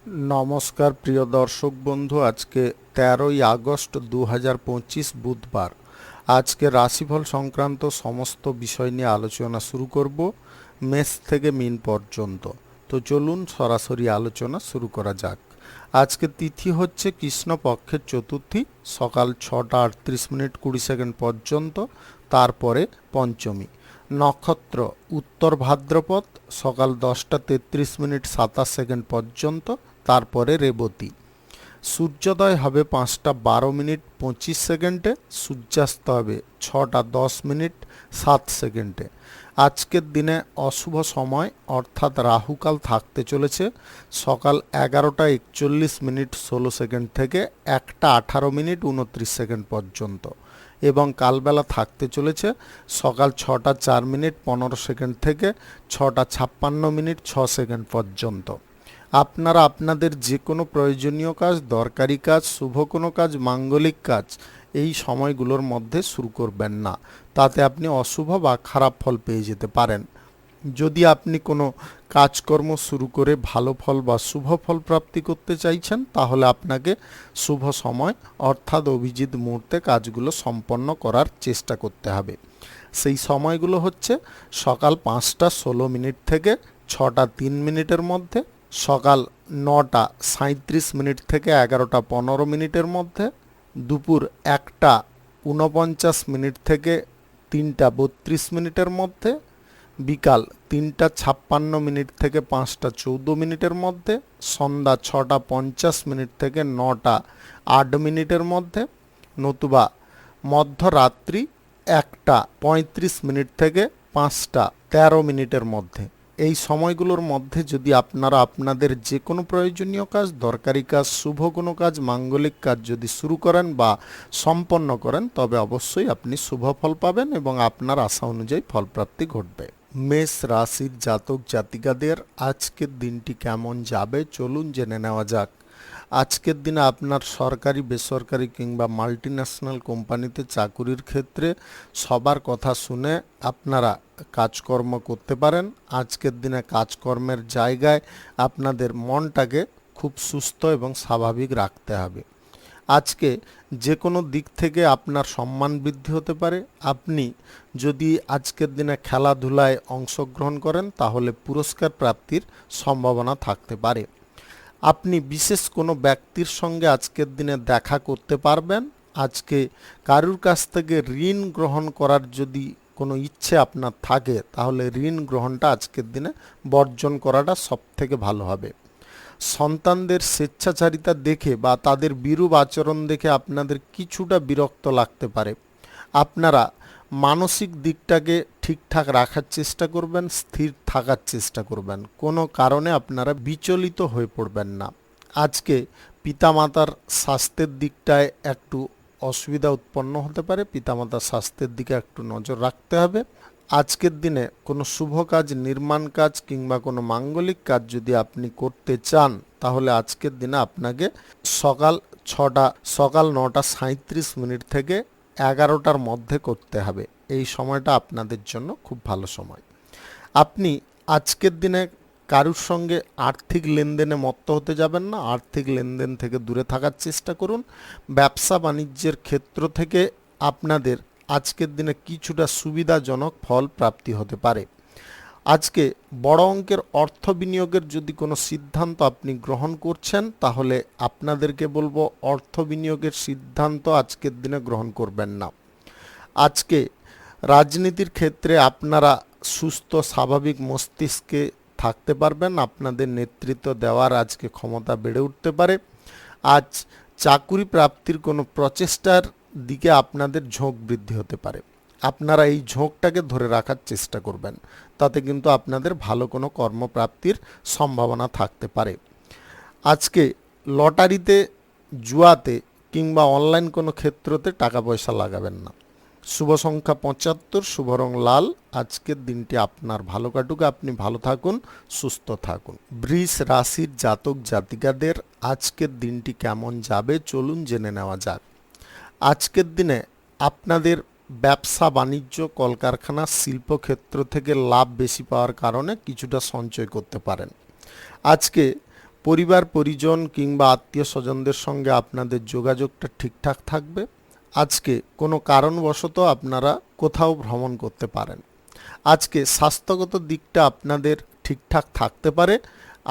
নমস্কার প্রিয় দর্শক বন্ধু, আজকে 13ই আগস্ট 2025 বুধবার। আজকে রাশিফল সংক্রান্ত সমস্ত বিষয় নিয়ে আলোচনা শুরু করব, মেষ থেকে মিন পর্যন্ত। তো চলুন সরাসরি আলোচনা শুরু করা যাক। আজকে তিথি হচ্ছে কৃষ্ণপক্ষের চতুর্থী, সকাল 6:38 পর্যন্ত, তারপরে পঞ্চমী। নক্ষত্র উত্তর ভাদ্রপদ, সকাল 10:33 পর্যন্ত, তারপরে রেবতী। সূর্যোদয় হবে 5:12 সূর্যাস্ত হবে 6:10 আজকের দিনে অশুভ সময় অর্থাৎ রাহুকাল থাকতে চলেছে সকাল 11:41 থেকে 1:18 পর্যন্ত, এবং কালবেলা থাকতে চলেছে সকাল 6:04 থেকে 6:56 পর্যন্ত। আপনারা আপনাদের যে কোনো প্রয়োজনীয় কাজ, দরকারি কাজ, শুভ কোনো কাজ, মাঙ্গলিক কাজ এই সময়গুলোর মধ্যে শুরু করবেন না, তাতে আপনি অশুভ বা খারাপ ফল পেয়ে যেতে পারেন। যদি আপনি কোনো কাজকর্ম শুরু করে ভালো ফল বা শুভ ফল প্রাপ্তি করতে চাইছেন, তাহলে আপনাকে শুভ সময় অর্থাৎ অভিজিৎ মুহূর্তে কাজগুলো সম্পন্ন করার চেষ্টা করতে হবে। সেই সময়গুলো হচ্ছে সকাল 5:16 থেকে 6:03 মধ্যে, সকাল 9:37 থেকে 11:15 মধ্যে, দুপুর 1:49 থেকে 3:32 মধ্যে, বিকাল 3:56 থেকে 5:14 মধ্যে, সন্ধ্যা 6:50 থেকে 9:08 মধ্যে, নতুবা মধ্যরাত্রি 1:35 থেকে 5:13 মধ্যে। এই সময়গুলোর মধ্যে যদি আপনারা আপনাদের যে কোনো প্রয়োজনীয় কাজ, দরকারি কাজ, শুভ কোনো কাজ, মাঙ্গলিক কাজ যদি শুরু করেন বা সম্পন্ন করেন, তবে অবশ্যই আপনি শুভ ফল পাবেন এবং আপনার আশা অনুযায়ী ফলপ্রাপ্তি ঘটবে। মেষ রাশির জাতক জাতিকাদের আজকের দিনটি কেমন যাবে চলুন জেনে নেওয়া যাক। আজকের দিনে আপনার সরকারি, বেসরকারি কিংবা মাল্টিন্যাশনাল কোম্পানিতে চাকুরির ক্ষেত্রে সবার কথা শুনে আপনারা কাজকর্ম করতে পারেন। আজকের দিনে কাজকর্মের জায়গায় আপনাদের মনটাকে খুব সুস্থ এবং স্বাভাবিক রাখতে হবে। আজকে যে কোনো দিক থেকে আপনার সম্মান বৃদ্ধি হতে পারে। আপনি যদি আজকের দিনে খেলাধুলায় অংশগ্রহণ করেন, তাহলে পুরস্কার প্রাপ্তির সম্ভাবনা থাকতে পারে। আপনি বিশেষ কোনো ব্যক্তির সঙ্গে আজকের দিনে দেখা করতে পারবেন। আজকে কারুর কাছ থেকে ঋণ গ্রহণ করার যদি কোনো ইচ্ছে আপনার থাকে, তাহলে ঋণ গ্রহণটা আজকের দিনে বর্জন করাটা সবথেকে ভালো হবে। সন্তানদের স্বেচ্ছাচারিতা দেখে বা তাদের বিরূপ আচরণ দেখে আপনাদের কিছুটা বিরক্ত লাগতে পারে। আপনারা মানসিক দিকটাকে ঠিকঠাক রাখার চেষ্টা করবেন, স্থির থাকার চেষ্টা করবেন, কোনো কারণে আপনারা বিচলিত হয়ে পড়বেন না। আজকে পিতামাতার স্বাস্থ্যের দিকটায় একটু অসুবিধা উৎপন্ন হতে পারে, পিতামাতার স্বাস্থ্যের দিকে একটু নজর রাখতে হবে। আজকের দিনে কোনো শুভ কাজ, নির্মাণ কাজ কিংবা কোনো মাঙ্গলিক কাজ যদি আপনি করতে চান, তাহলে আজকের দিনে আপনাকে সকাল 9:37 থেকে 11টার মধ্যে করতে হবে। এই সময়টা আপনাদের জন্য খুব ভালো সময়। আপনি আজকের দিনে কারুর সঙ্গে আর্থিক লেনদেনে মত্ত হতে যাবেন না, আর্থিক লেনদেন থেকে দূরে থাকার চেষ্টা করুন। ব্যবসা বাণিজ্যের ক্ষেত্র থেকে আপনাদের আজকের দিনে কিছুটা সুবিধাজনক ফল প্রাপ্তি হতে পারে। আজকে বড় অঙ্কের অর্থ বিনিয়োগের যদি কোনো সিদ্ধান্ত আপনি গ্রহণ করছেন, তাহলে আপনাদেরকে বলবো অর্থ বিনিয়োগের সিদ্ধান্ত আজকের দিনে গ্রহণ করবেন না। আজকে রাজনীতির ক্ষেত্রে আপনারা সুস্থ স্বাভাবিক মস্তিষ্কে থাকতে পারবেন, আপনাদের নেতৃত্ব দেওয়ার আজকে ক্ষমতা বেড়ে উঠতে পারে। আজ চাকুরি প্রাপ্তির কোনো প্রচেষ্টার দিকে আপনাদের ঝোঁক বৃদ্ধি হতে পারে। আপনারা এই ঝোঁকটাকে ধরে রাখার চেষ্টা করবেন, তাতে কিন্তু আপনাদের ভালো কোনো কর্মপ্রাপ্তির সম্ভাবনা থাকতে পারে। আজকে লটারিতে, জুয়াতে কিংবা অনলাইন কোনো ক্ষেত্রতে টাকা পয়সা লাগাবেন না। শুভ সংখ্যা 75, শুভ রং লাল। আজকের দিনটি আপনার ভালো কাটুক, আপনি ভালো থাকুন, সুস্থ থাকুন। বৃষ রাশির জাতক জাতিকাদের আজকের দিনটি কেমন যাবে চলুন জেনে নেওয়া যাক। আজকের দিনে আপনাদের ব্যবসা বাণিজ্য, কলকারখানা, শিল্পক্ষেত্র থেকে লাভ বেশি পাওয়ার কারণে কিছুটা সঞ্চয় করতে পারেন। আজকে পরিবার পরিজন কিংবা আত্মীয় স্বজনদের সঙ্গে আপনাদের যোগাযোগটা ঠিকঠাক থাকবে। আজকে কোনো কারণবশত আপনারা কোথাও ভ্রমণ করতে পারেন। আজকে স্বাস্থ্যগত দিকটা আপনাদের ঠিকঠাক থাকতে পারে।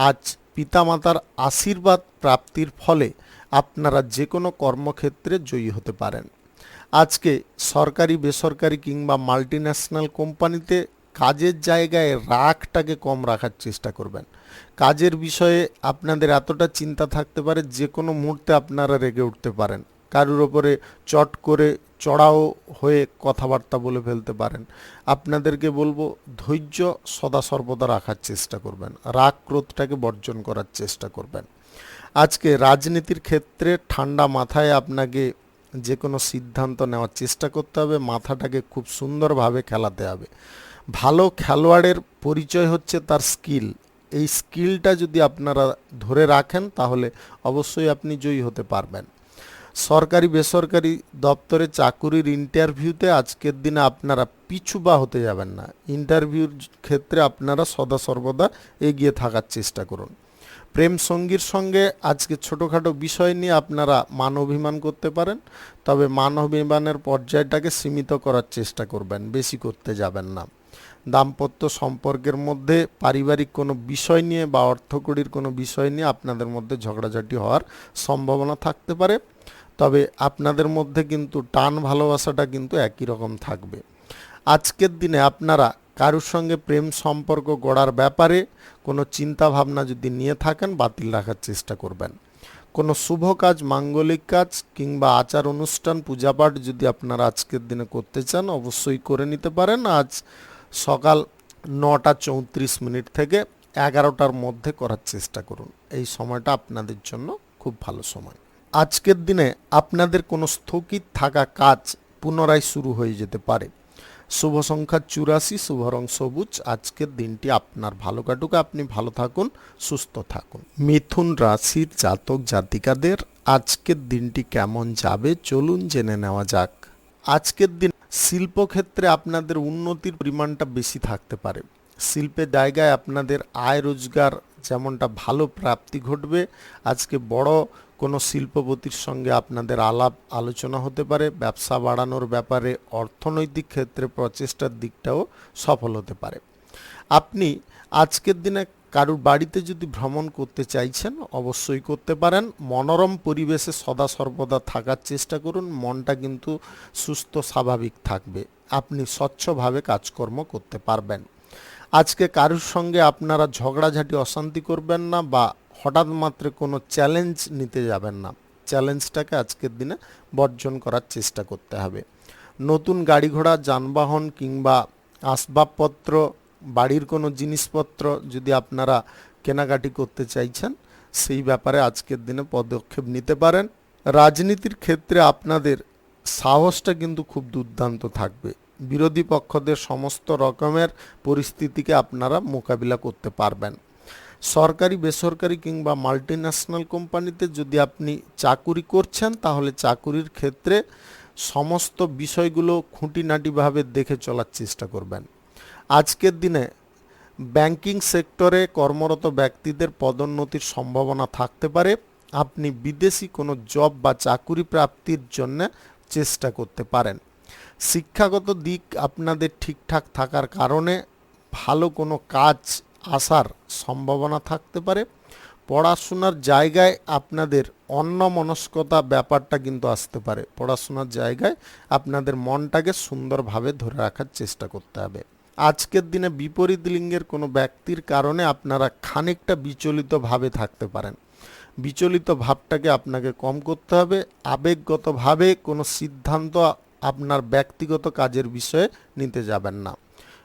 আজ পিতামাতার আশীর্বাদ প্রাপ্তির ফলে আপনারা যে কোনো কর্মক্ষেত্রে জয়ী হতে পারেন। আজকে সরকারি বেসরকারি কিংবা মাল্টিন্যাশনাল কোম্পানিতে কাজের জায়গায় রাগটাকে কম রাখার চেষ্টা করবেন। কাজের বিষয়ে আপনাদের এতটা চিন্তা থাকতে পারে যে কোনো মুহূর্তে আপনারা রেগে উঠতে পারেন, কারুর ওপরে চট করে চড়াও হয়ে কথাবার্তা বলে ফেলতে পারেন। আপনাদেরকে বলবো ধৈর্য সদা সর্বদা রাখার চেষ্টা করবেন, রাগ ক্রোধটাকে বর্জন করার চেষ্টা করবেন। আজকে রাজনীতির ক্ষেত্রে ঠান্ডা মাথায় আপনাকে যে কোনো সিদ্ধান্ত নেওয়ার চেষ্টা করতে হবে, মাথাটাকে খুব সুন্দরভাবে খেলাতে হবে। ভালো খেলোয়াড়ের পরিচয় হচ্ছে তার স্কিল। এই স্কিলটা যদি আপনারা ধরে রাখেন তাহলে অবশ্যই আপনি জয়ী হতে পারবেন। সরকারি বেসরকারি দপ্তরে চাকুরির ইন্টারভিউতে আজকের দিনে আপনারা পিছু বা হতে যাবেন না। ইন্টারভিউর ক্ষেত্রে আপনারা সদা সর্বদা এগিয়ে থাকার চেষ্টা করুন। প্রেম সঙ্গীর সঙ্গে আজকে ছোটোখাটো বিষয় নিয়ে আপনারা মান অভিমান করতে পারেন, তবে মান অভিমানের পর্যায়টাকে সীমিত করার চেষ্টা করবেন, বেশি করতে যাবেন না। দাম্পত্য সম্পর্কের মধ্যে পারিবারিক কোনো বিষয় নিয়ে বা অর্থকড়ির কোনো বিষয় নিয়ে আপনাদের মধ্যে ঝগড়াঝাটি হওয়ার সম্ভাবনা থাকতে পারে, তবে আপনাদের মধ্যে কিন্তু টান ভালোবাসাটা কিন্তু একই রকম থাকবে। আজকের দিনে আপনারা কারোর সঙ্গে প্রেম সম্পর্ক গড়ার ব্যাপারে কোনো চিন্তা ভাবনা যদি নিয়ে থাকেন বাতিল রাখার চেষ্টা করবেন। কোনো শুভ কাজ, মাঙ্গলিক কাজ কিংবা আচার অনুষ্ঠান, পূজাপাঠ যদি আপনারা আজকের দিনে করতে চান অবশ্যই করে নিতে পারেন। আজ সকাল 9:34 থেকে 11টার মধ্যে করার চেষ্টা করুন। এই সময়টা আপনাদের জন্য খুব ভালো সময়। আজকের দিনে আপনাদের কোনো স্থগিত থাকা কাজ পুনরায় শুরু হয়ে যেতে পারে। শুভ সংখ্যা 84, শুভ রং সবুজ। আজকের দিনটি আপনার ভালো কাটুক, আপনি ভালো থাকুন, সুস্থ থাকুন। মিথুন রাশির জাতক জাতিকাদের আজকের দিনটি কেমন যাবে চলুন জেনে নেওয়া যাক। আজকের দিন শিল্পক্ষেত্রে আপনাদের উন্নতির পরিমাণটা বেশি থাকতে পারে। শিল্পের জায়গায় আপনাদের আয় রোজগার যেমনটা ভালো প্রাপ্তি ঘটবে। আজকে বড় কোনো শিল্পপতির সঙ্গে আপনাদের আলাপ আলোচনা হতে পারে। ব্যবসা বাড়ানোর ব্যাপারে অর্থনৈতিক ক্ষেত্রে প্রচেষ্টার দিকটাও সফল হতে পারে। আপনি আজকের দিনে কারুর বাড়িতে যদি ভ্রমণ করতে চাইছেন অবশ্যই করতে পারেন। মনোরম পরিবেশে সদা সর্বদা থাকার চেষ্টা করুন, মনটা কিন্তু সুস্থ স্বাভাবিক থাকবে, আপনি স্বচ্ছভাবে কাজকর্ম করতে পারবেন। আজকে কারুর সঙ্গে আপনারা ঝগড়াঝাটি অশান্তি করবেন না বা হঠাৎ মাত্র কোনো চ্যালেঞ্জ নিতে যাবেন না। চ্যালেঞ্জটাকে আজকের দিনে বর্জন করার চেষ্টা করতে হবে। নতুন গাড়ি ঘোড়া, যানবাহন কিংবা আসবাবপত্র, বাড়ির কোনো জিনিসপত্র যদি আপনারা কেনাকাটি করতে চাইছেন সেই ব্যাপারে আজকের দিনে পদক্ষেপ নিতে পারেন। রাজনীতির ক্ষেত্রে আপনাদের সাহসটা কিন্তু খুব দুর্দান্ত থাকবে। বিরোধী পক্ষদের সমস্ত রকমের পরিস্থিতিকে আপনারা মোকাবিলা করতে পারবেন। সরকারি বেসরকারি কিংবা মাল্টিন্যাশনাল কোম্পানিতে যদি আপনি চাকুরি করছেন তাহলে চাকুরির ক্ষেত্রে সমস্ত বিষয়গুলো খুঁটিনাটিভাবে দেখে চলার চেষ্টা করবেন। আজকের দিনে ব্যাংকিং সেক্টরে কর্মরত ব্যক্তিদের পদোন্নতির সম্ভাবনা থাকতে পারে। আপনি বিদেশি কোনো জব বা চাকুরি প্রাপ্তির জন্য চেষ্টা করতে পারেন। শিক্ষাগত দিক আপনাদের ঠিকঠাক থাকার কারণে ভালো কোনো কাজ আসার সম্ভাবনা থাকতে পারে। পড়াশোনার জায়গায় আপনাদের অন্যমনস্কতা ব্যাপারটা কিন্তু আসতে পারে। পড়াশোনার জায়গায় আপনাদের মনটাকে সুন্দরভাবে ধরে রাখার চেষ্টা করতে হবে। আজকের দিনে বিপরীত লিঙ্গের কোনো ব্যক্তির কারণে আপনারা খানিকটা বিচলিতভাবে থাকতে পারেন। বিচলিত ভাবটাকে আপনাকে কম করতে হবে। আবেগগতভাবে কোনো সিদ্ধান্ত আপনার ব্যক্তিগত কাজের বিষয়ে নিতে যাবেন না।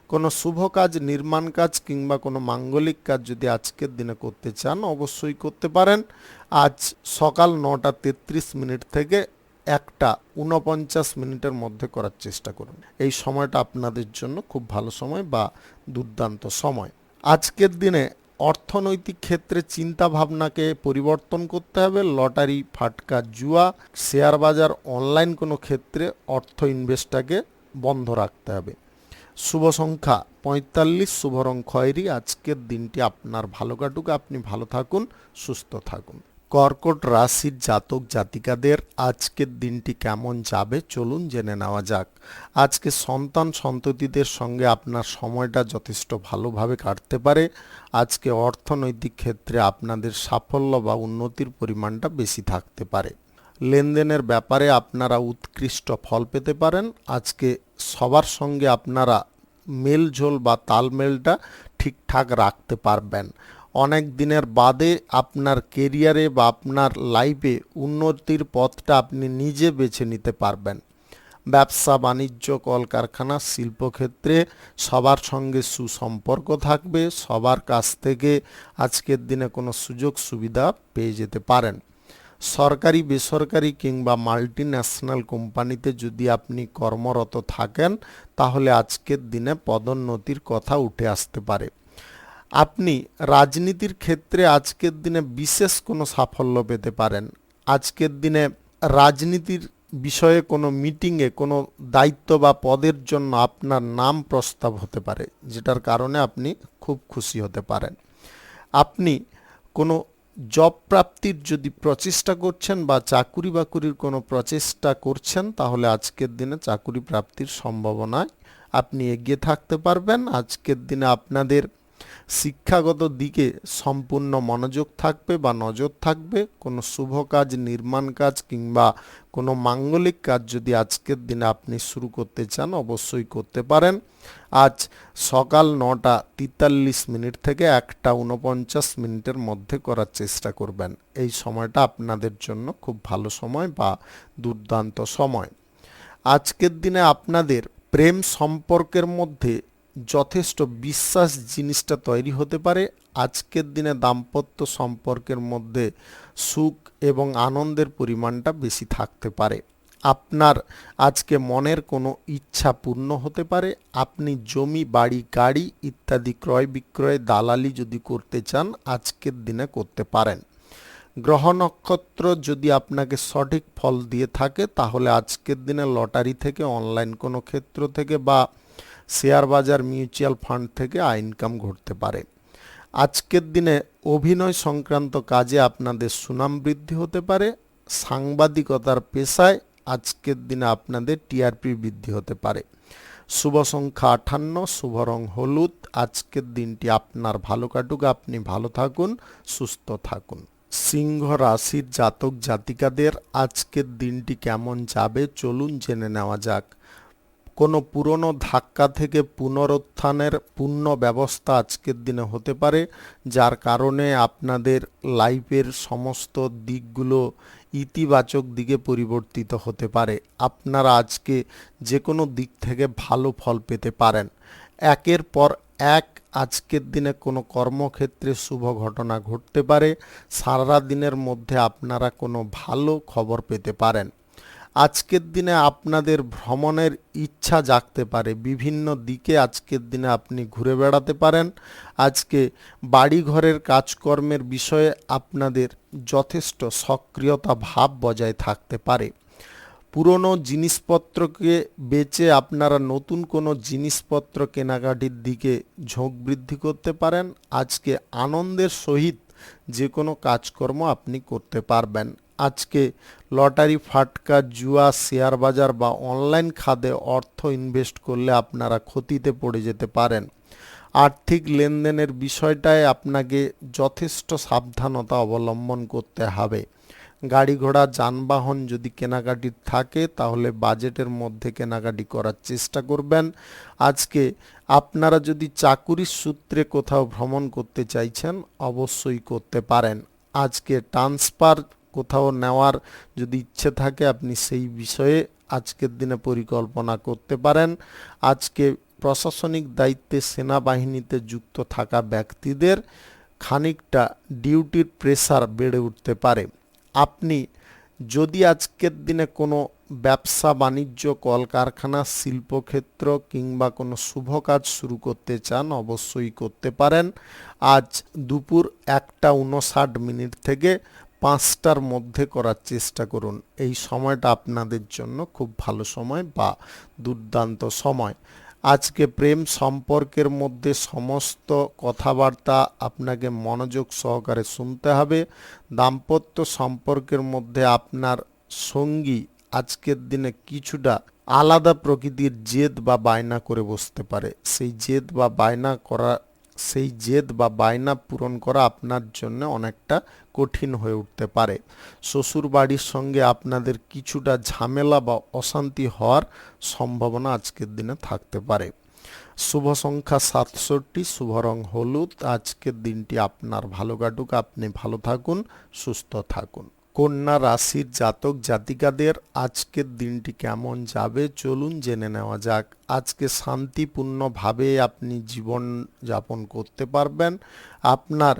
কোনো শুভ কাজ, নির্মাণ কাজ কিংবা কোনো মাঙ্গলিক কাজ যদি আজকের দিনে করতে চান অবশ্যই করতে পারেন। আজ সকাল 9:33 থেকে 1:49 মধ্যে করার চেষ্টা করুন। এই সময়টা আপনাদের জন্য খুব ভালো সময় বা দুর্দান্ত সময়। আজকের দিনে অর্থনৈতিক ক্ষেত্রে চিন্তা ভাবনাকে পরিবর্তন করতে হবে। লটারি, ফাটকা, জুয়া, শেয়ার বাজার, অনলাইন কোনো ক্ষেত্রে অর্থ ইনভেস্টটাকে বন্ধ রাখতে হবে। শুভ সংখ্যা ৪৫, শুভ রং খয়েরি। আজকের দিনটি আপনার ভালো কাটুক, আপনি ভালো থাকুন, সুস্থ থাকুন। কর্কট রাশির জাতক জাতিকাদের আজকের দিনটি কেমন যাবে চলুন জেনে নেওয়া যাক। আজকে সন্তান সন্ততিদের সঙ্গে আপনার সময়টা যথেষ্ট ভালোভাবে কাটতে পারে। আজকে অর্থনৈতিক ক্ষেত্রে আপনাদের সাফল্য বা উন্নতির পরিমাণটা বেশি থাকতে পারে। লেনদেনের ব্যাপারে আপনারা উৎকৃষ্ট ফল পেতে পারেন। আজকে সবার সঙ্গে আপনারা মেলঝোল বা তালমেলটা ঠিকঠাক রাখতে পারবেন। অনেক দিনের বাদে আপনার কেরিয়ারে বা আপনার লাইফে উন্নতির পথটা আপনি নিজে বেছে নিতে পারবেন। ব্যবসা বাণিজ্য কলকারখানা শিল্পক্ষেত্রে সবার সঙ্গে সুসম্পর্ক থাকবে। সবার কাছ থেকে আজকের দিনে কোনো সুযোগ সুবিধা পেয়ে যেতে পারেন। সরকারি বেসরকারি কিংবা মাল্টি ন্যাশনাল কোম্পানিতে যদি আপনি কর্মরত থাকেন তাহলে আজকের দিনে পদোন্নতির কথা উঠে আসতে পারে। আপনি রাজনীতির ক্ষেত্রে আজকের দিনে বিশেষ কোনো সাফল্য পেতে পারেন। আজকের দিনে রাজনীতির বিষয়ে কোনো মিটিংয়ে কোনো দায়িত্ব বা পদের জন্য আপনার নাম প্রস্তাব হতে পারে, যেটার কারণে আপনি খুব খুশি হতে পারেন। আপনি কোনো জব প্রাপ্তির যদি প্রচেষ্টা করছেন বা চাকুরি বাকুরির কোনো প্রচেষ্টা করছেন তাহলে আজকের দিনে চাকুরি প্রাপ্তির সম্ভাবনায় আপনি এগিয়ে থাকতে পারবেন। আজকের দিনে আপনাদের শিক্ষাগত দিকে সম্পূর্ণ মনোযোগ থাকবে বা নজর থাকবে। কোনো শুভ কাজ, নির্মাণ কাজ কিংবা কোনো মাঙ্গলিক কাজ যদি আজকের দিনে আপনি শুরু করতে চান অবশ্যই করতে পারেন। আজ সকাল ৯টা ৪৩ থেকে ১টা ৪৯ মধ্যে করার চেষ্টা করবেন। এই সময়টা আপনাদের জন্য খুব ভালো সময় বা দুর্দান্ত সময়। আজকের দিনে আপনাদের প্রেম সম্পর্কের মধ্যে যথেষ্ট বিশ্বাস জিনিসটা তৈরি হতে পারে। আজকের দিনে দাম্পত্য সম্পর্কের মধ্যে সুখ এবং আনন্দের পরিমাণটা বেশি থাকতে পারে। আপনার আজকে মনের কোনো ইচ্ছা পূর্ণ হতে পারে। আপনি জমি বাড়ি গাড়ি ইত্যাদি ক্রয় বিক্রয় দালালি যদি করতে চান আজকের দিনে করতে পারেন। গ্রহ নক্ষত্র যদি আপনাকে সঠিক ফল দিয়ে থাকে তাহলে আজকের দিনে লটারি থেকে, অনলাইন কোনো ক্ষেত্র থেকে বা শেয়ার বাজার মিউচুয়াল ফান্ড থেকে ইনকাম ঘটতে পারে। আজকের দিনে অভিনয় সংক্রান্ত কাজে আপনাদের সুনাম বৃদ্ধি হতে পারে। সাংবাদিকতার পেশায় আজকের দিনে আপনাদের টিআরপি বৃদ্ধি হতে পারে। শুভ সংখ্যা ৫৮, শুভ রং হলুদ। আজকের দিনটি আপনার ভালো কাটুক, আপনি ভালো থাকুন, সুস্থ থাকুন। সিংহ রাশির জাতক জাতিকাদের আজকের দিনটি কেমন যাবে চলুন জেনে নেওয়া যাক। কোনো পুরনো ধাক্কা থেকে পুনরুত্থানের পূর্ণ ব্যবস্থা আজকের দিনে হতে পারে, যার কারণে আপনাদের লাইফের সমস্ত দিকগুলো ইতিবাচক দিকে পরিবর্তিত হতে পারে। আপনারা আজকে যে কোনো দিক থেকে ভালো ফল পেতে পারেন। একের পর এক আজকের দিনে কোনো কর্মক্ষেত্রে শুভ ঘটনা ঘটতে পারে। সারা দিনের মধ্যে আপনারা কোনো ভালো খবর পেতে পারেন। আজকের দিনে আপনাদের ভ্রমণের ইচ্ছা জাগতে পারে। বিভিন্ন দিকে আজকের দিনে আপনি ঘুরে বেড়াতে পারেন। আজকে বাড়িঘরের কাজকর্মের বিষয়ে আপনাদের যথেষ্ট সক্রিয়তা ভাব বজায় থাকতে পারে। পুরনো জিনিসপত্রকে বেচে আপনারা নতুন কোনো জিনিসপত্র কেনাকাটির দিকে ঝোঁক বৃদ্ধি করতে পারেন। আজকে আনন্দের সহিত যে কোনো কাজকর্ম আপনি করতে পারবেন। আজকে লটারি, ফাটকা, জুয়া, শেয়ার বাজার বা অনলাইন খাতে অর্থ ইনভেস্ট করলে আপনারা ক্ষতিতে পড়ে যেতে পারেন। আর্থিক লেনদেনের বিষয়টায় আপনাকে যথেষ্ট সাবধানতা অবলম্বন করতে হবে। গাড়ি ঘোড়া যানবাহন যদি কেনাকাটির থাকে তাহলে বাজেটের মধ্যে কেনাকাটি করার চেষ্টা করবেন। আজকে আপনারা যদি চাকুরির সূত্রে কোথাও ভ্রমণ করতে চাইছেন অবশ্যই করতে পারেন। আজকে ট্রান্সফার কোথাও নেওয়ার যদি ইচ্ছে থাকে আপনি সেই বিষয়ে আজকের দিনে পরিকল্পনা করতে পারেন। আজকে প্রশাসনিক দায়িত্বে সেনাবাহিনীতে যুক্ত থাকা ব্যক্তিদের খানিকটা ডিউটির প্রেসার বেড়ে উঠতে পারে। আপনি যদি আজকের দিনে কোনো ব্যবসা বাণিজ্য কলকারখানা শিল্পক্ষেত্র কিংবা কোনো শুভ কাজ শুরু করতে চান অবশ্যই করতে পারেন। আজ দুপুর ১টা ৫৯ থেকে ৫টার মধ্যে করার চেষ্টা করুন। এই সময়টা আপনাদের জন্য খুব ভালো সময় বা দুর্দান্ত সময়। আজকে প্রেম সম্পর্কের মধ্যে সমস্ত কথাবার্তা আপনাকে মনোযোগ সহকারে শুনতে হবে। দাম্পত্য সম্পর্কের মধ্যে আপনার সঙ্গী আজকের দিনে কিছুটা আলাদা প্রকৃতির জেদ বা বায়না করে বসতে পারে। সেই জেদ বা বায়না পূরণ করা আপনার জন্য অনেকটা কঠিন হয়ে উঠতে পারে। শ্বশুর বাড়ির সঙ্গে আপনাদের কিছুটা ঝামেলা বা অশান্তি হওয়ার সম্ভাবনা আজকের দিনে থাকতে পারে। শুভ সংখ্যা 67, শুভ রং হলুদ। আজকের দিনটি আপনার ভালো কাটুক, আপনি ভালো থাকুন, সুস্থ থাকুন। কন্যা রাশির জাতক জাতিকাদের আজকের দিনটি কেমন যাবে চলুন জেনে নেওয়া যাক। আজকে শান্তিপূর্ণভাবে আপনি জীবন যাপন করতে পারবেন। আপনার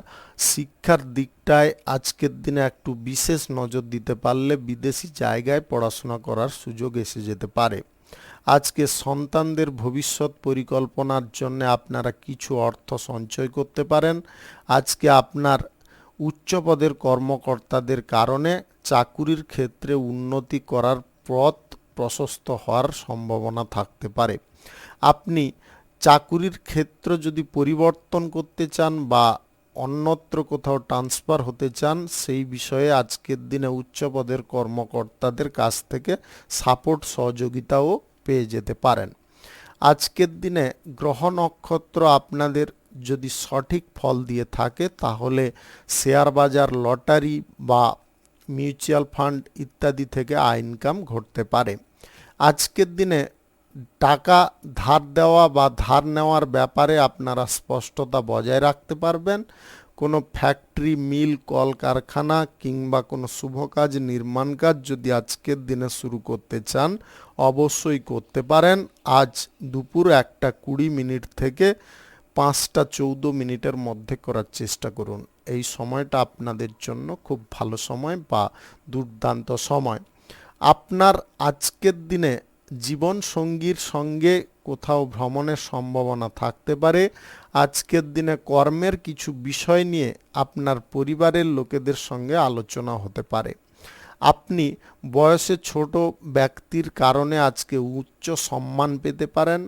শিক্ষার দিকটায় আজকের দিনে একটু বিশেষ নজর দিতে পারলে বিদেশি জায়গায় পড়াশোনা করার সুযোগ এসে যেতে পারে। আজকে সন্তানদের ভবিষ্যৎ পরিকল্পনার জন্য আপনারা কিছু অর্থ সঞ্চয় করতে পারেন। আজকে আপনার উচ্চপদের কর্মকর্তাদের কারণে চাকুরির ক্ষেত্রে উন্নতি করার পথ প্রশস্ত হওয়ার সম্ভাবনা থাকতে পারে। আপনি চাকুরির ক্ষেত্র যদি পরিবর্তন করতে চান বা অন্যত্র কোথাও ট্রান্সফার হতে চান, সেই বিষয়ে আজকের দিনে উচ্চপদের কর্মকর্তাদের কাছ থেকে সাপোর্ট সহযোগিতাও পেয়ে যেতে পারেন। আজকের দিনে গ্রহ নক্ষত্র আপনাদের যদি সঠিক ফল দিয়ে থাকে তাহলে শেয়ার বাজার, লটারি বা মিউচুয়াল ফান্ড ইত্যাদি থেকে আয় ইনকাম ঘটতে পারে। আজকের দিনে টাকা ধার দেওয়া বা ধার নেওয়ার ব্যাপারে আপনারা স্পষ্টতা বজায় রাখতে পারবেন। কোনো ফ্যাক্টরি, মিল, কলকারখানা কিংবা কোনো শুভ কাজ, নির্মাণ কাজ যদি আজকের দিনে শুরু করতে চান অবশ্যই করতে পারেন। আজ দুপুর 1:20 থেকে 5:14 মধ্যে করার চেষ্টা করুন। এই সময়টা আপনাদের জন্য খুব ভালো সময় বা দুর্দান্ত সময়। আপনার আজকের দিনে জীবন সঙ্গীর সঙ্গে কোথাও ভ্রমণের সম্ভাবনা থাকতে পারে। আজকের দিনে কর্মের কিছু বিষয় নিয়ে আপনার পরিবারের লোকেদের সঙ্গে আলোচনা হতে পারে। আপনি বয়সে ছোট ব্যক্তির কারণে আজকে উচ্চ সম্মান পেতে পারেন।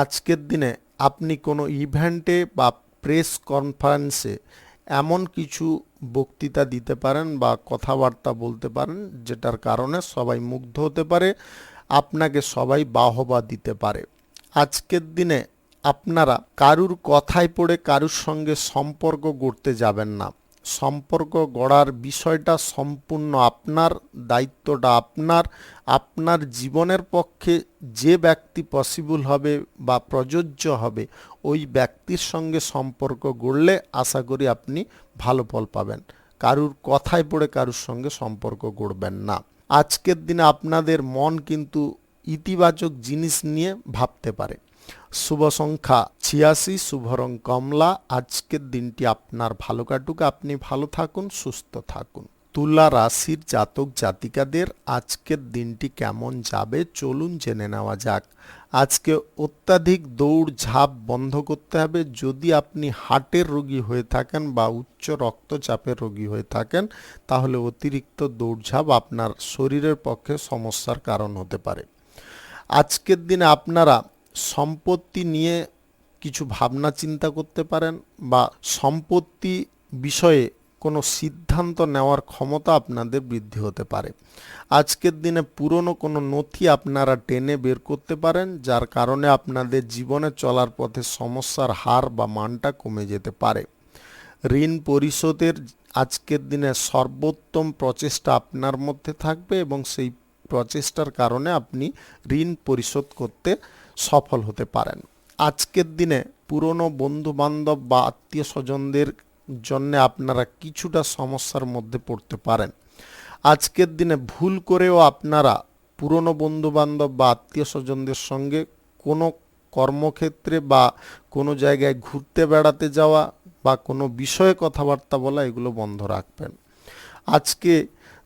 আজকের দিনে আপনি কোনো ইভেন্টে বা প্রেস কনফারেন্সে এমন কিছু বক্তৃতা দিতে পারেন বা কথাবার্তা বলতে পারেন যেটার কারণে সবাই মুগ্ধ হতে পারে, আপনাকে সবাই বাহবা দিতে পারে। আজকের দিনে আপনারা কারুর কথায় পড়ে কারুর সঙ্গে সম্পর্ক গড়তে যাবেন না। সম্পর্ক গড়ার বিষয়টা সম্পূর্ণ আপনার, দায়িত্বটা আপনার জীবনের পক্ষে যে ব্যক্তি পসিবল হবে বা প্রযোজ্য হবে ওই ব্যক্তির সঙ্গে সম্পর্ক গড়লে আশা করি আপনি ভালো ফল পাবেন। কারুর কথায় পড়ে কারুর সঙ্গে সম্পর্ক গড়বেন না। আজকের দিনে আপনাদের মন কিন্তু ইতিবাচক জিনিস নিয়ে ভাবতে পারে। শুভ সংখ্যা 86, শুভ রং কমলা। আজকের দিনটি আপনার ভালো কাটুক, আপনি ভালো থাকুন, সুস্থ থাকুন। তুলা রাশির জাতক জাতিকাদের আজকের দিনটি কেমন যাবে চলুন জেনে নেওয়া যাক। আজকে অত্যাধিক দৌড় ঝাঁপ বন্ধ করতে হবে। যদি আপনি হার্টের রোগী হয়ে থাকেন বা উচ্চ রক্তচাপের রোগী হয়ে থাকেন তাহলে অতিরিক্ত দৌড়ঝাঁপ আপনার শরীরের পক্ষে সমস্যার কারণ হতে পারে। আজকের দিনে আপনারা সম্পত্তি নিয়ে কিছু ভাবনা চিন্তা করতে পারেন বা সম্পত্তি বিষয়ে কোনো সিদ্ধান্ত নেওয়ার ক্ষমতা আপনাদের বৃদ্ধি হতে পারে। আজকের দিনে পুরনো কোনো নথি আপনারা টেনে বের করতে পারেন, যার কারণে আপনাদের জীবনে চলার পথে সমস্যার হার বা মানটা কমে যেতে পারে। ঋণ পরিশোধের আজকের দিনে সর্বোত্তম প্রচেষ্টা আপনার মধ্যে থাকবে এবং সেই প্রচেষ্টার কারণে আপনি ঋণ পরিশোধ করতে সফল হতে পারেন। আজকের দিনে পুরনো বন্ধু বান্ধব বা আত্মীয় স্বজনদের জন্য আপনারা কিছুটা সমস্যার মধ্যে পড়তে পারেন। আজকের দিনে ভুল করেও আপনারা পুরনো বন্ধু বান্ধব বা আত্মীয় স্বজনদের সঙ্গে কোনো কর্মক্ষেত্রে বা কোনো জায়গায় ঘুরতে বেড়াতে যাওয়া বা কোনো বিষয়ে কথাবার্তা বলা এগুলো বন্ধ রাখবেন। আজকে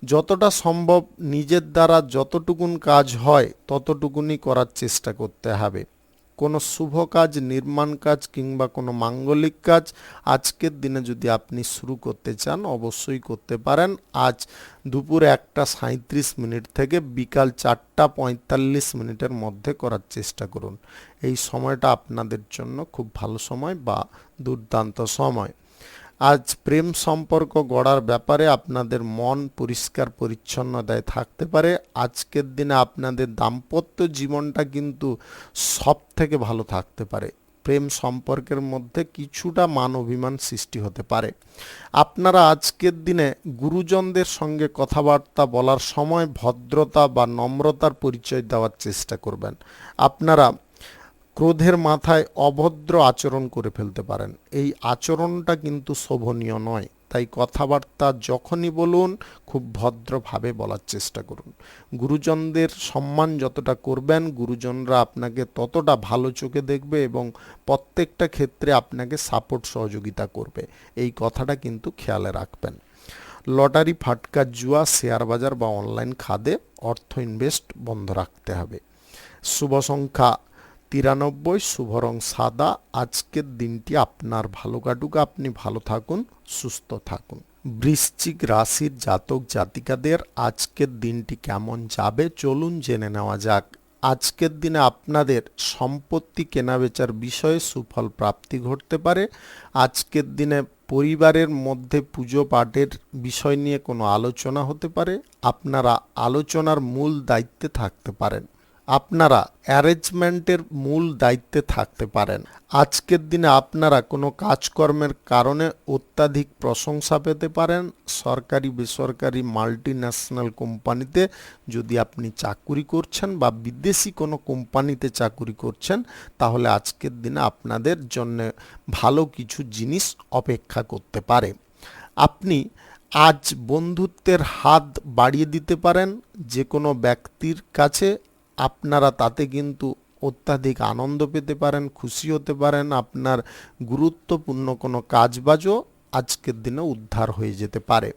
যতটা সম্ভব নিজের দ্বারা যতটুকুন কাজ হয় ততটুকুনি করার চেষ্টা করতে হবে। কোনো শুভ কাজ, নির্মাণ কাজ কিংবা কোনো মাঙ্গলিক কাজ আজকের দিনে যদি আপনি শুরু করতে চান অবশ্যই করতে পারেন। আজ দুপুর 1:37 থেকে বিকাল 4:45 মধ্যে করার চেষ্টা করুন। এই সময়টা আপনাদের জন্য খুব ভালো সময় বা দুর্দান্ত সময়। আজ প্রেম সম্পর্ক গড়ার ব্যাপারে আপনাদের মন পরিষ্কার পরিচ্ছন্নতায় থাকতে পারে। আজকের দিনে আপনাদের দাম্পত্য জীবনটা কিন্তু সব থেকে ভালো থাকতে পারে। প্রেম সম্পর্কের মধ্যে কিছুটা মান অভিমান সৃষ্টি হতে পারে। আপনারা আজকের দিনে গুরুজনদের সঙ্গে কথাবার্তা বলার সময় ভদ্রতা বা নম্রতার পরিচয় দেওয়ার চেষ্টা করবেন। আপনারা ক্রোধের মাথায় অভদ্র আচরণ করে ফেলতে পারেন। এই আচরণটা কিন্তু শোভনীয় নয়, তাই কথাবার্তা যখনই বলুন খুব ভদ্রভাবে বলার চেষ্টা করুন। গুরুজনদের সম্মান যতটা করবেন গুরুজনরা আপনাকে ততটা ভালো চোখে দেখবে এবং প্রত্যেকটা ক্ষেত্রে আপনাকে সাপোর্ট সহযোগিতা করবে। এই কথাটা কিন্তু খেয়ালে রাখবেন। লটারি, ফাটকা, জুয়া, শেয়ার বাজার বা অনলাইন খাদে অর্থ ইনভেস্ট বন্ধ রাখতে হবে। শুভ সংখ্যা 93, শুভ রং সাদা। আজকের দিনটি আপনার ভালো কাটুক, আপনি ভালো থাকুন, সুস্থ থাকুন। বৃশ্চিক রাশির জাতক জাতিকাদের আজকের দিনটি কেমন যাবে চলুন জেনে নেওয়া যাক। আজকের দিনে আপনাদের সম্পত্তি কেনাবেচার বিষয়ে সুফল প্রাপ্তি ঘটতে পারে। আজকের দিনে পরিবারের মধ্যে পুজো পাঠের বিষয় নিয়ে কোনো আলোচনা হতে পারে। আপনারা আলোচনার মূল দায়িত্বে থাকতে পারেন। আপনারা অ্যারেঞ্জমেন্টের মূল দায়িত্বে থাকতে পারেন। আজকের দিনে আপনারা কোনো কাজকর্মের কারণে অত্যাধিক প্রশংসা পেতে পারেন। সরকারি, বেসরকারি, মাল্টিন্যাশনাল কোম্পানিতে যদি আপনি চাকুরি করছেন বা বিদেশি কোনো কোম্পানিতে চাকুরি করছেন তাহলে আজকের দিনে আপনাদের জন্য ভালো কিছু জিনিস অপেক্ষা করতে পারে। আপনি আজ বন্ধুত্বের হাত বাড়িয়ে দিতে পারেন যে কোনো ব্যক্তির কাছে। আপনারা তাতে কিন্তু অত্যাধিক আনন্দ পেতে পারেন, খুশি হতে পারেন। আপনার গুরুত্বপূর্ণ কোনো কাজবাজও আজকের দিনে উদ্ধার হয়ে যেতে পারে।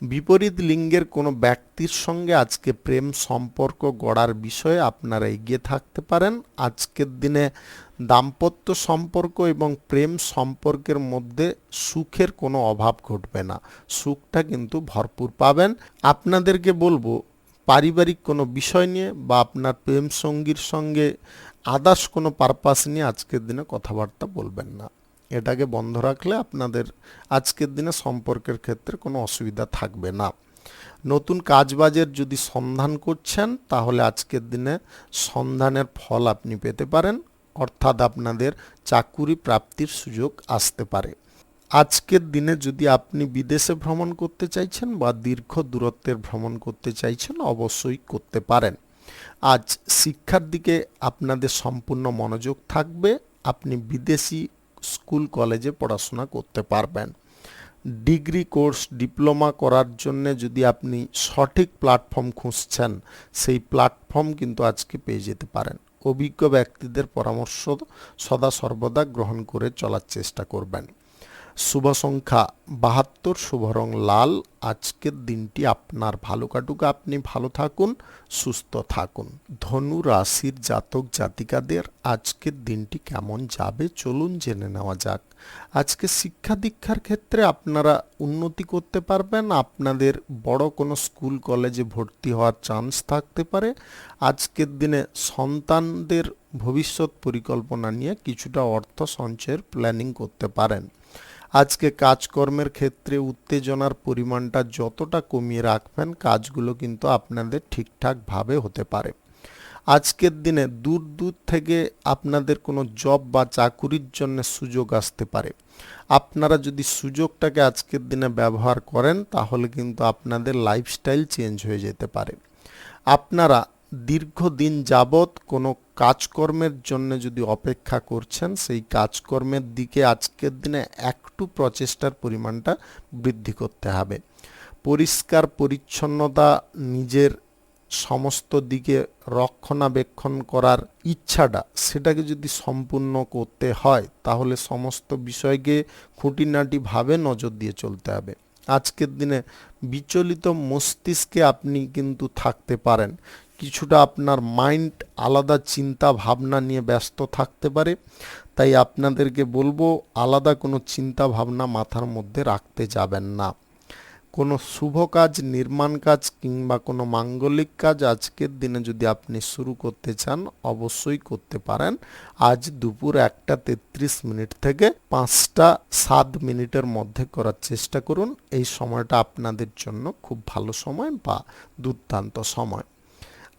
বিপরীত লিঙ্গের কোনো ব্যক্তির সঙ্গে আজকে প্রেম সম্পর্ক গড়ার বিষয়ে আপনারা এগিয়ে থাকতে পারেন। আজকের দিনে দাম্পত্য সম্পর্ক এবং প্রেম সম্পর্কের মধ্যে সুখের কোনো অভাব ঘটবে না, সুখটা কিন্তু ভরপুর পাবেন। আপনাদেরকে বলবো পারিবারিক কোনো বিষয় নিয়ে বা আপনার প্রেম সঙ্গীর সঙ্গে আদার্স কোনো পারপাস নিয়ে আজকের দিনে কথাবার্তা বলবেন না। এটাকে বন্ধ রাখলে আপনাদের আজকের দিনে সম্পর্কের ক্ষেত্রে কোনো অসুবিধা থাকবে না। নতুন কাজবাজের যদি সন্ধান করছেন তাহলে আজকের দিনে সন্ধানের ফল আপনি পেতে পারেন, অর্থাৎ আপনাদের চাকুরি প্রাপ্তির সুযোগ আসতে পারে। আজকের দিনে যদি আপনি বিদেশে ভ্রমণ করতে চাইছেন বা দীর্ঘ দূরত্বের ভ্রমণ করতে চাইছেন অবশ্যই করতে পারেন। আজ শিক্ষার দিকে আপনাদের সম্পূর্ণ মনোযোগ থাকবে। আপনি বিদেশি স্কুল কলেজে পড়াশোনা করতে পারবেন। ডিগ্রি কোর্স, ডিপ্লোমা করার জন্য যদি আপনি সঠিক প্ল্যাটফর্ম খুঁজছেন সেই প্ল্যাটফর্ম কিন্তু আজকে পেয়ে যেতে পারেন। অভিজ্ঞ ব্যক্তিদের পরামর্শ সদা সর্বদা গ্রহণ করে চলার চেষ্টা করবেন। শুভ সংখ্যা 72, শুভ রং লাল। আজকের দিনটি আপনার ভালো কাটুক, আপনি ভালো থাকুন, সুস্থ থাকুন। ধনু রাশির জাতক জাতিকাদের আজকের দিনটি কেমন যাবে চলুন জেনে নেওয়া যাক। আজকে শিক্ষা দীক্ষার ক্ষেত্রে আপনারা উন্নতি করতে পারবেন। আপনাদের বড় কোনো স্কুল কলেজে ভর্তি হওয়ার চান্স থাকতে পারে। আজকের দিনে সন্তানদের ভবিষ্যৎ পরিকল্পনা নিয়ে কিছুটা অর্থ সঞ্চয়ের প্ল্যানিং করতে পারেন। আজকে কাজকর্মের ক্ষেত্রে উত্তেজনার পরিমাণটা যতটা কমিয়ে রাখবেন কাজগুলো কিন্তু আপনাদের ঠিকঠাকভাবে হতে পারে। আজকের দিনে দূর দূর থেকে আপনাদের কোনো জব বা চাকুরির জন্য সুযোগ আসতে পারে। আপনারা যদি সুযোগটাকে আজকের দিনে ব্যবহার করেন তাহলে কিন্তু আপনাদের লাইফস্টাইল চেঞ্জ হয়ে যেতে পারে। আপনারা দীর্ঘদিন যাবৎ কোনো কাজকর্মের জন্য যদি অপেক্ষা করছেন সেই কাজকর্মের দিকে আজকের দিনে একটু প্রচেষ্টার পরিমাণটা বৃদ্ধি করতে হবে। পরিষ্কার পরিচ্ছন্নতা, নিজের সমস্ত দিকে রক্ষণাবেক্ষণ করার ইচ্ছাটা সেটাকে যদি সম্পূর্ণ করতে হয় তাহলে সমস্ত বিষয়কে খুঁটিনাটিভাবে নজর দিয়ে চলতে হবে। আজকের দিনে বিচলিত মস্তিষ্কে আপনি কিন্তু থাকতে পারেন, কিছুটা আপনার মাইন্ড আলাদা চিন্তা ভাবনা নিয়ে ব্যস্ত থাকতে পারে। তাই আপনাদেরকে বলবো আলাদা কোনো চিন্তা ভাবনা মাথার মধ্যে রাখতে যাবেন না। কোনো শুভ কাজ, নির্মাণ কাজ কিংবা কোনো মাঙ্গলিক কাজ আজকের দিনে যদি আপনি শুরু করতে চান অবশ্যই করতে পারেন। আজ দুপুর 1:33 থেকে 5:07 মধ্যে করার চেষ্টা করুন। এই সময়টা আপনাদের জন্য খুব ভালো সময় বা দুর্দান্ত সময়।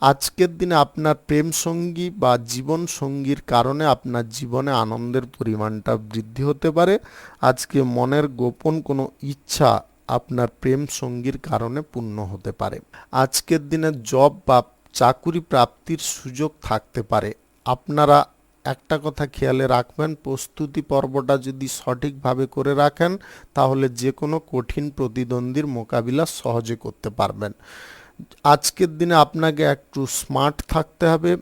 আজকের দিনে আপনার প্রেম সঙ্গী বা জীবন সঙ্গীর কারণে আপনার জীবনে আনন্দের পরিমাণটা বৃদ্ধি হতে পারে। আজকে মনের গোপন কোনো ইচ্ছা আপনার প্রেম সঙ্গীর কারণে পূর্ণ হতে পারে। আজকের দিনে জব বা চাকুরি প্রাপ্তির সুযোগ থাকতে পারে। আপনারা একটা কথা খেয়ালে রাখবেন, প্রস্তুতি পর্বটা যদি সঠিকভাবে করে রাখেন তাহলে যে কোনো কঠিন প্রতিদ্বন্দ্বীর মোকাবিলা সহজে করতে পারবেন। আজকের দিনে আপনাকে একটু স্মার্ট থাকতে হবে,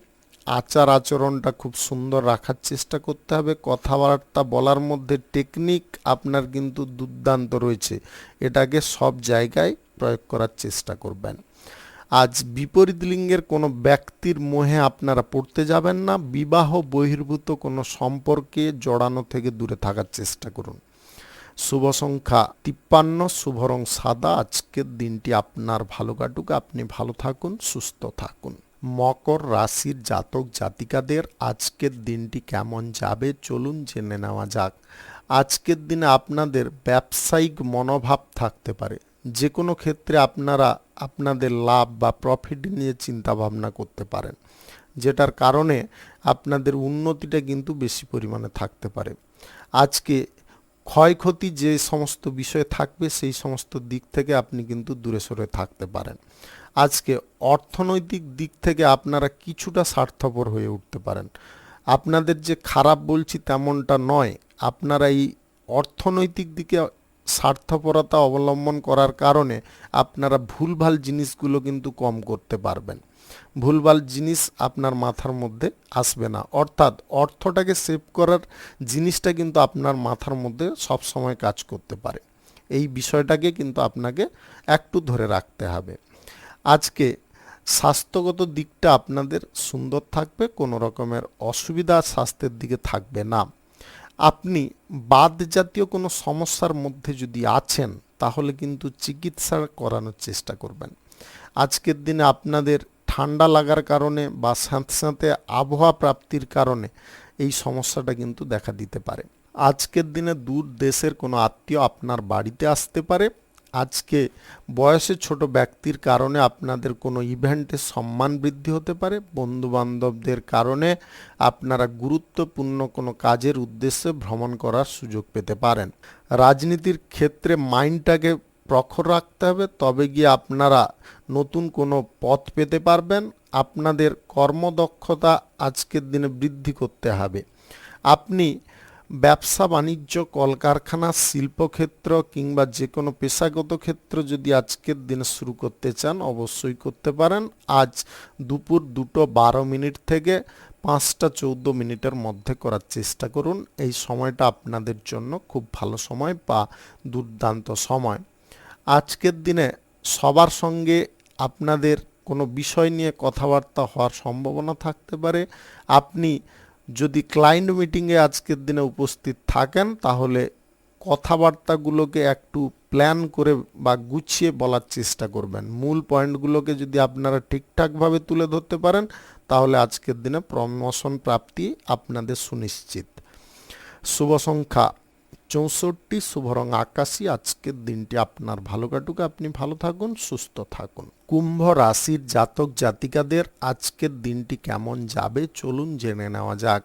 আচার আচরণটা খুব সুন্দর রাখার চেষ্টা করতে হবে। কথাবার্তা বলার মধ্যে টেকনিক আপনার কিন্তু দুর্দান্ত রয়েছে, এটাকে সব জায়গায় প্রয়োগ করার চেষ্টা করবেন। আজ বিপরীত লিঙ্গের কোনো ব্যক্তির মোহে আপনারা পড়তে যাবেন না। বিবাহ বহির্ভূত কোনো সম্পর্কে জড়ানো থেকে দূরে থাকার চেষ্টা করুন। শুভ সংখ্যা 53, শুভ রং সাদা। আজকের দিনটি আপনার ভালো কাটুক, আপনি ভালো থাকুন, সুস্থ থাকুন। মকর রাশির জাতক জাতিকাদের আজকের দিনটি কেমন যাবে চলুন জেনে নেওয়া যাক। আজকের দিনে আপনাদের ব্যবসায়িক মনোভাব থাকতে পারে। যে কোনো ক্ষেত্রে আপনারা আপনাদের লাভ বা প্রফিট নিয়ে চিন্তা ভাবনা করতে পারেন, যেটার কারণে আপনাদের উন্নতিটা কিন্তু বেশি পরিমাণে থাকতে পারে। আজকে ক্ষয়ক্ষতি যে সমস্ত বিষয় থাকবে সেই সমস্ত দিক থেকে আপনি কিন্তু দূরে সরে থাকতে পারেন। আজকে অর্থনৈতিক দিক থেকে আপনারা কিছুটা স্বার্থপর হয়ে উঠতে পারেন। আপনাদের যে খারাপ বলছি তেমনটা নয়, আপনারা এই অর্থনৈতিক দিকে স্বার্থপরতা অবলম্বন করার কারণে আপনারা ভুলভাল জিনিসগুলো কিন্তু কম করতে পারবেন। ভুলভাল জিনিস আপনার মাথার মধ্যে আসবে না, অর্থাৎ অর্থটাকে সেভ করার জিনিসটা কিন্তু আপনার মাথার মধ্যে সব সময় কাজ করতে পারে। এই বিষয়টাকে কিন্তু আপনাকে একটু ধরে রাখতে হবে। আজকে স্বাস্থ্যগত দিকটা আপনাদের সুন্দর থাকবে, কোনো রকমের অসুবিধা স্বাস্থ্যের দিকে থাকবে না। আপনি বাত জাতীয় কোনো সমস্যার মধ্যে যদি আছেন তাহলে কিন্তু চিকিৎসা করানোর চেষ্টা করবেন। আজকের দিনে আপনাদের ঠান্ডা লাগার কারণে বা স্যাঁতস্যাঁতে আবহাওয়া প্রাপ্তির কারণে এই সমস্যাটা কিন্তু দেখা দিতে পারে। আজকের দিনে দূর দেশের কোনো আত্মীয় আপনার বাড়িতে আসতে পারে। আজকে বয়সে ছোট ব্যক্তির কারণে আপনাদের কোনো ইভেন্টে সম্মান বৃদ্ধি হতে পারে। বন্ধুবান্ধবদের কারণে আপনারা গুরুত্বপূর্ণ কোনো কাজের উদ্দেশ্যে ভ্রমণ করার সুযোগ পেতে পারেন। রাজনীতির ক্ষেত্রে মাইন্ডটাকে প্রখর রাখতে হবে, তবে গিয়ে আপনারা নতুন কোনো পথ পেতে পারবেন। আপনাদের কর্মদক্ষতা আজকের দিনে বৃদ্ধি করতে হবে। আপনি ব্যবসা বাণিজ্য, কলকারখানা, শিল্পক্ষেত্র কিংবা যে কোনো পেশাগত ক্ষেত্র যদি আজকের দিনে শুরু করতে চান অবশ্যই করতে পারেন। আজ দুপুর 2:12 থেকে 5:14 মধ্যে করার চেষ্টা করুন। এই সময়টা আপনাদের জন্য খুব ভালো সময় বা দুর্দান্ত সময়। আজকের দিনে সবার সঙ্গে আপনাদের কোনো বিষয় নিয়ে কথাবার্তা হওয়ার সম্ভাবনা থাকতে পারে। আপনি যদি ক্লায়েন্ট মিটিংয়ে আজকের দিনে উপস্থিত থাকেন তাহলে কথাবার্তাগুলোকে একটু প্ল্যান করে বা গুছিয়ে বলার চেষ্টা করবেন। মূল পয়েন্টগুলোকে যদি আপনারা ঠিকঠাকভাবে তুলে ধরতে পারেন তাহলে আজকের দিনে প্রমোশন প্রাপ্তি আপনাদের সুনিশ্চিত। শুভ সংখ্যা 64, শুভ রং আকাশী। আজকের দিনটি আপনার ভালো কাটুক, আপনি ভালো থাকুন, সুস্থ থাকুন। কুম্ভ রাশির জাতক জাতিকাদের আজকের দিনটি কেমন যাবে চলুন জেনে নেওয়া যাক।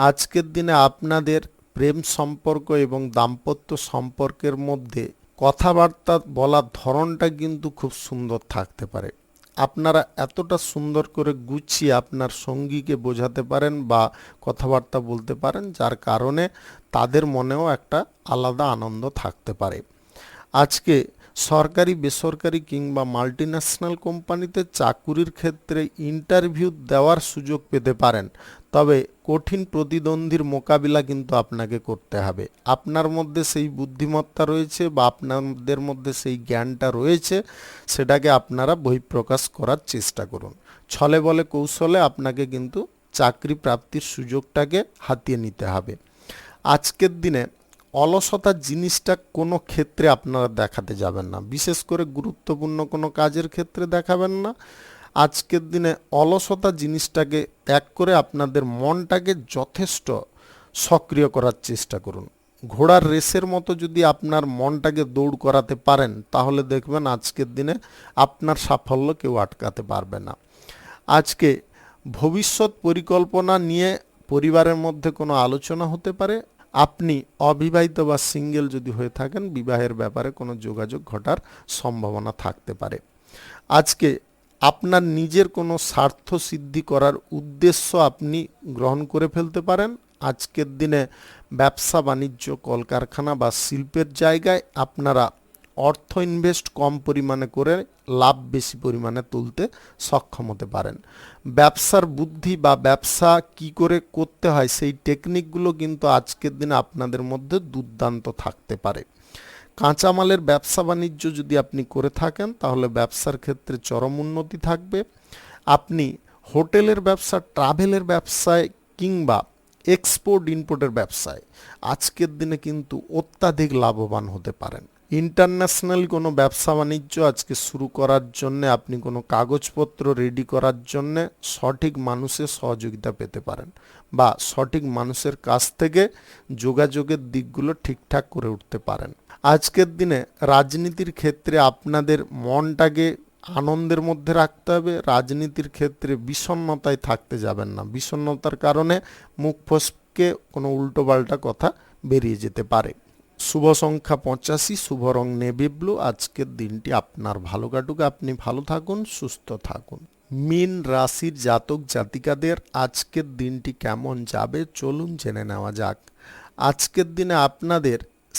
আজকের দিনে আপনাদের প্রেম সম্পর্ক এবং দাম্পত্য সম্পর্কের মধ্যে কথাবার্তা বলার ধরনটা কিন্তু খুব সুন্দর থাকতে পারে। আপনারা এতটা সুন্দর করে গুছিয়ে আপনার সঙ্গীকে বোঝাতে পারেন বা কথাবার্তা বলতে পারেন যার কারণে তাদের মনেও একটা আলাদা আনন্দ থাকতে পারে। আজকে সরকারি, বেসরকারি কিংবা মাল্টিন্যাশনাল কোম্পানিতে চাকুরির ক্ষেত্রে ইন্টারভিউ দেওয়ার সুযোগ পেতে পারেন, তবে কঠিন প্রতিদ্বন্দ্বীর মোকাবিলা কিন্তু আপনাকে করতে হবে। আপনার মধ্যে সেই বুদ্ধিমত্তা রয়েছে বা আপনাদের মধ্যে সেই জ্ঞানটা রয়েছে, সেটাকে আপনারা বহিঃপ্রকাশ করার চেষ্টা করুন। ছলে বলে কৌশলে আপনাকে কিন্তু চাকরি প্রাপ্তির সুযোগটাকে হাতিয়ে নিতে হবে। আজকের দিনে অলসতা জিনিসটা কোনো ক্ষেত্রে আপনারা দেখাতে যাবেন না, বিশেষ করে গুরুত্বপূর্ণ কোনো কাজের ক্ষেত্রে দেখাবেন না। আজকের দিনে অলসতা জিনিসটাকে ত্যাগ করে আপনাদের মনটাকে যথেষ্ট সক্রিয় করার চেষ্টা করুন। ঘোড়ার রেসের মতো যদি আপনার মনটাকে দৌড় করাতে পারেন, তাহলে দেখবেন আজকের দিনে আপনার সাফল্য কেউ আটকাতে পারবে না। আজকে ভবিষ্যৎ পরিকল্পনা নিয়ে পরিবারের মধ্যে কোনো আলোচনা হতে পারে। আপনি অবিবাহিত বা সিঙ্গেল যদি হয়ে থাকেন, বিবাহের ব্যাপারে কোনো যোগাযোগ ঘটার সম্ভাবনা থাকতে পারে। আজকে আপনার নিজের কোনো স্বার্থ সিদ্ধি করার উদ্দেশ্য আপনি গ্রহণ করে ফেলতে পারেন। আজকের দিনে ব্যবসা বাণিজ্য, কলকারখানা বা শিল্পের জায়গায় আপনারা অর্থ ইনভেস্ট কম পরিমাণে করে লাভ বেশি পরিমাণে তুলতে সক্ষম হতে পারেন। ব্যবসার বুদ্ধি বা ব্যবসা কি করে করতে হয় সেই টেকনিকগুলো কিন্তু আজকের দিনে আপনাদের মধ্যে দুর্দান্ত থাকতে পারে। কাঁচামালের ব্যবসা বাণিজ্য যদি আপনি করে থাকেন, তাহলে ব্যবসার ক্ষেত্রে চরম উন্নতি থাকবে। আপনি হোটেলের ব্যবসা, ট্রাভেলের ব্যবসায় কিংবা এক্সপোর্ট ইম্পোর্টের ব্যবসায় আজকের দিনে কিন্তু অত্যাধিক লাভবান হতে পারেন। ইন্টারন্যাশনাল কোনো ব্যবসা বাণিজ্য আজকে শুরু করার জন্য আপনি কোনো কাগজপত্র রেডি করার জন্য সঠিক মানুষের সহযোগিতা পেতে পারেন বা সঠিক মানুষের কাছ থেকে যোগাযোগের দিকগুলো ঠিকঠাক করে উঠতে পারেন। আজকের দিনে রাজনীতির ক্ষেত্রে আপনাদের মনটাকে আনন্দের মধ্যে রাখতে হবে। রাজনীতির ক্ষেত্রে বিষণ্ণতায় থাকতে যাবেন না, বিষণ্ণতার কারণে মুখ ফসকে কোনো উল্টোপাল্টা কথা বেরিয়ে যেতে পারে। শুভ সংখ্যা 85, শুভ রং নেভি ব্লু। আজকের দিনটি আপনার ভালো কাটুক, আপনি ভালো থাকুন, সুস্থ থাকুন। মীন রাশির জাতক জাতিকাদের আজকের দিনটি কেমন যাবে চলুন জেনে নেওয়া যাক। আজকের দিনে আপনাদের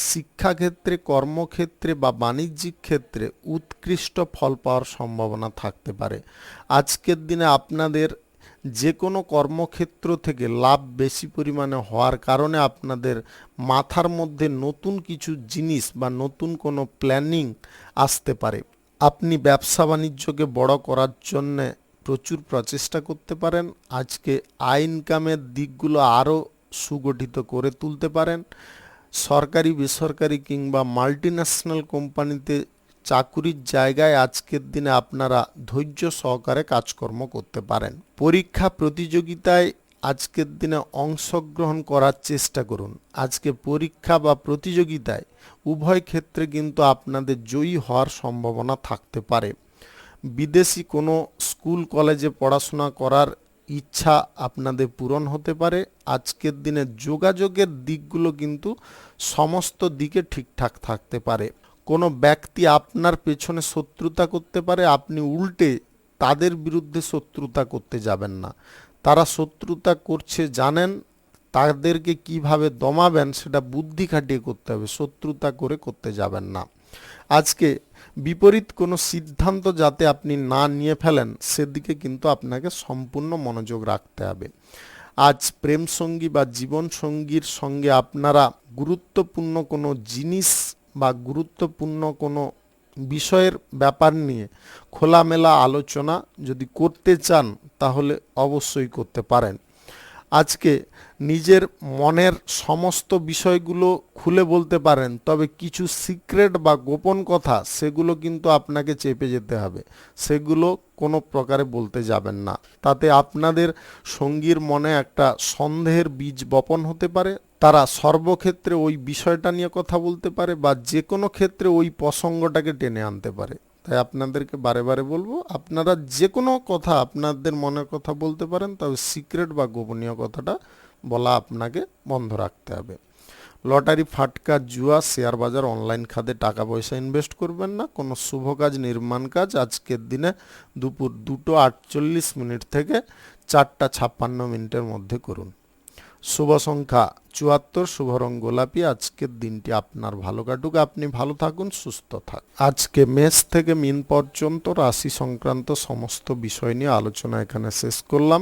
শিক্ষাক্ষেত্রে, কর্মক্ষেত্রে বা বাণিজ্যিক ক্ষেত্রে উৎকৃষ্ট ফল পাওয়ার সম্ভাবনা থাকতে পারে। আজকের দিনে আপনাদের যে কোনো কর্মক্ষেত্র থেকে লাভ বেশি পরিমাণে হওয়ার কারণে আপনাদের মাথার মধ্যে নতুন কিছু জিনিস বা নতুন কোনো প্ল্যানিং আসতে পারে। আপনি ব্যবসা বাণিজ্যকে বড় করার জন্যে প্রচুর প্রচেষ্টা করতে পারেন। আজকে আয় ইনকামের দিকগুলো আরও সুগঠিত করে তুলতে পারেন। সরকারি, বেসরকারি কিংবা মাল্টিন্যাশনাল কোম্পানিতে চাকুরির জায়গায় আজকের দিনে আপনারা ধৈর্য সহকারে কাজকর্ম করতে পারেন। পরীক্ষা প্রতিযোগিতায় আজকের দিনে অংশগ্রহণ করার চেষ্টা করুন। আজকে পরীক্ষা বা প্রতিযোগিতায় উভয় ক্ষেত্রে কিন্তু আপনাদের জয়ী হওয়ার সম্ভাবনা থাকতে পারে। বিদেশি কোনো স্কুল কলেজে পড়াশোনা করার ইচ্ছা আপনাদের পূরণ হতে পারে। আজকের দিনে যোগাযোগের দিকগুলো কিন্তু সমস্ত দিকে ঠিকঠাক থাকতে পারে। কোনো ব্যক্তি আপনার পেছনে শত্রুতা করতে পারে, আপনি উল্টে তাদের বিরুদ্ধে শত্রুতা করতে যাবেন না। তারা শত্রুতা করছে জানেন, তাদেরকে কিভাবে দমাবেন সেটা বুদ্ধি খাটিয়ে করতে হবে, শত্রুতা করে করতে যাবেন না। আজকে বিপরীত কোনো সিদ্ধান্ত যাতে আপনি না নিয়ে ফেলেন সেদিকে কিন্তু আপনাকে সম্পূর্ণ মনোযোগ রাখতে হবে। আজ প্রেম সঙ্গী বা জীবন সঙ্গীর সঙ্গে আপনারা গুরুত্বপূর্ণ কোনো জিনিস বা গুরুত্বপূর্ণ কোনো বিষয়ের ব্যাপার নিয়ে খোলামেলা আলোচনা যদি করতে চান তাহলে অবশ্যই করতে পারেন। আজকে নিজের মনের সমস্ত বিষয়গুলো খুলে বলতে পারেন, তবে কিছু সিক্রেট বা গোপন কথা সেগুলো কিন্তু আপনাকে চেপে যেতে হবে, সেগুলো কোনো প্রকারে বলতে যাবেন না। তাতে আপনাদের সঙ্গীর মনে একটা সন্দেহের বীজ বপন হতে পারে। তারা সর্বক্ষেত্রে ওই বিষয়টা নিয়ে কথা বলতে পারে বা যে কোনো ক্ষেত্রে ওই প্রসঙ্গটাকে টেনে আনতে পারে। তাই আপনাদেরকে বারে বারে বলবো, আপনারা যে কোনো কথা আপনাদের মনের কথা বলতে পারেন, তবে সিক্রেট বা গোপনীয় কথাটা বলা আপনাকে বন্ধ রাখতে হবে। লটারি, ফাটকা, জুয়া, শেয়ার বাজার, অনলাইন খাতে টাকা পয়সা ইনভেস্ট করবেন না। কোনো শুভ কাজ, নির্মাণ কাজ আজকের দিনে দুপুর 2:48 থেকে 4:56 মধ্যে করুন। শুভ সংখ্যা 74, শুভ রং গোলাপি। আজকের দিনটি আপনার ভালো কাটুক, আপনি ভালো থাকুন, সুস্থ থাকুন। আজকে মেষ থেকে মিন পর্যন্ত রাশি সংক্রান্ত সমস্ত বিষয় নিয়ে আলোচনা এখানে শেষ করলাম।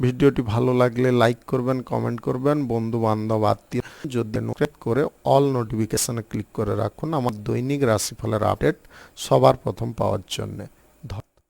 ভিডিওটি ভালো লাগলে লাইক করবেন, কমেন্ট করবেন, বন্ধু বান্ধব আত্মীয় যদি করে অল নোটিফিকেশনে ক্লিক করে রাখুন আমার দৈনিক রাশিফলের আপডেট সবার প্রথম পাওয়ার জন্য।